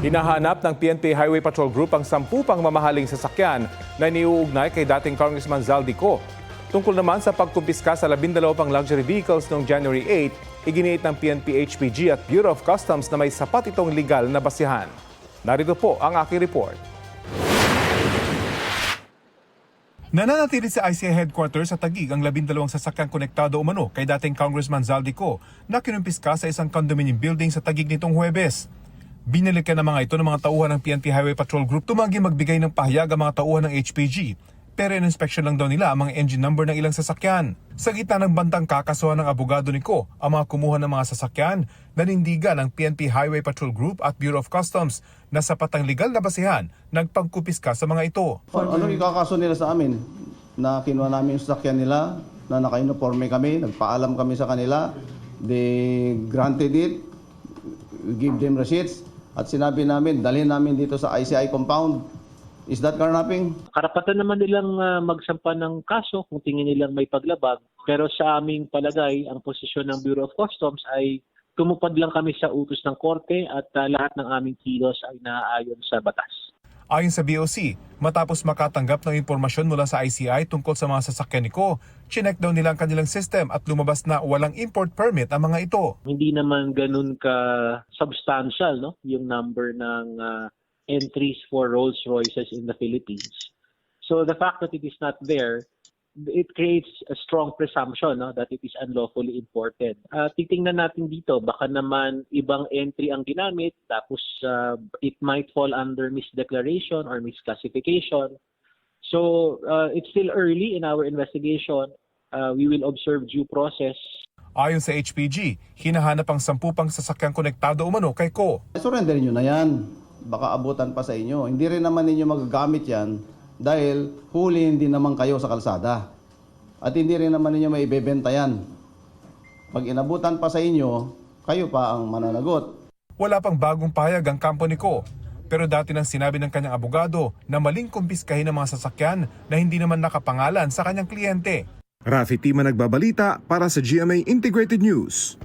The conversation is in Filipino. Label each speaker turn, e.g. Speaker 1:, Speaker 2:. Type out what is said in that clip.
Speaker 1: Hinahanap ng PNP Highway Patrol Group ang 10 pang mamahaling sasakyan na iniuugnay kay dating Congressman Zaldico. Tungkol naman sa pagkumpiska sa 12 pang luxury vehicles noong January 8, iginiit ng PNP HPG at Bureau of Customs na may sapat itong legal na basihan. Narito po ang aking report.
Speaker 2: Nananatili sa ICI headquarters sa Taguig ang 12 sasakyang konektado umano kay dating Congressman Zaldico na kinumpiska sa isang condominium building sa Taguig nitong Huwebes. Binalikan na mga ito ng mga tauhan ng PNP Highway Patrol Group tumanggi magbigay ng pahayag ang mga tauhan ng HPG. Pero in-inspection lang daw nila ang mga engine number ng ilang sasakyan. Sa gitna ng bantang kakasuhan ng abogado ni Ko, ang mga kumuha ng mga sasakyan nanindigan ng PNP Highway Patrol Group at Bureau of Customs na sapat ang legal na basihan nagpangkupiska sa mga ito.
Speaker 3: Ano ikakaso nila sa amin? Na kinuha namin yung sasakyan nila, na naka-uniforme kami, nagpaalam kami sa kanila, they granted it, we give them receipts, at sinabi namin, dalhin namin dito sa ICI compound. Is that carnapping?
Speaker 4: Karapatan naman nilang magsampa ng kaso kung tingin nilang may paglabag. Pero sa aming palagay, ang posisyon ng Bureau of Customs ay tumupad lang kami sa utos ng korte at lahat ng aming kilos ay naaayon sa batas.
Speaker 2: Ayon sa BOC, matapos makatanggap ng impormasyon mula sa ICI tungkol sa mga sasakyan ni Ko, chinek daw nila ang kanilang system at lumabas na walang import permit ang mga ito.
Speaker 4: Hindi naman ganun ka-substantial yung number ng entries for Rolls-Royces in the Philippines. So the fact that it is not there, it creates a strong presumption that it is unlawfully imported. Titingnan natin dito, baka naman ibang entry ang ginamit, tapos it might fall under misdeclaration or misclassification. So it's still early in our investigation. We will observe due process.
Speaker 2: Ayon sa HPG, hinahanap ang 10 pang sasakyang konektado umano kay Ko.
Speaker 3: Surrender nyo na yan. Baka abutan pa sa inyo. Hindi rin naman ninyo magagamit yan dahil huli hindi naman kayo sa kalsada. At hindi rin naman ninyo may ibebenta yan. Pag inabutan pa sa inyo, kayo pa ang mananagot.
Speaker 2: Wala pang bagong pahayag ang kampo ni Ko. Pero dati nang sinabi ng kanyang abogado na maling kumpiskahin ang mga sasakyan na hindi naman nakapangalan sa kanyang kliyente.
Speaker 5: Rafi Tima nagbabalita para sa GMA Integrated News.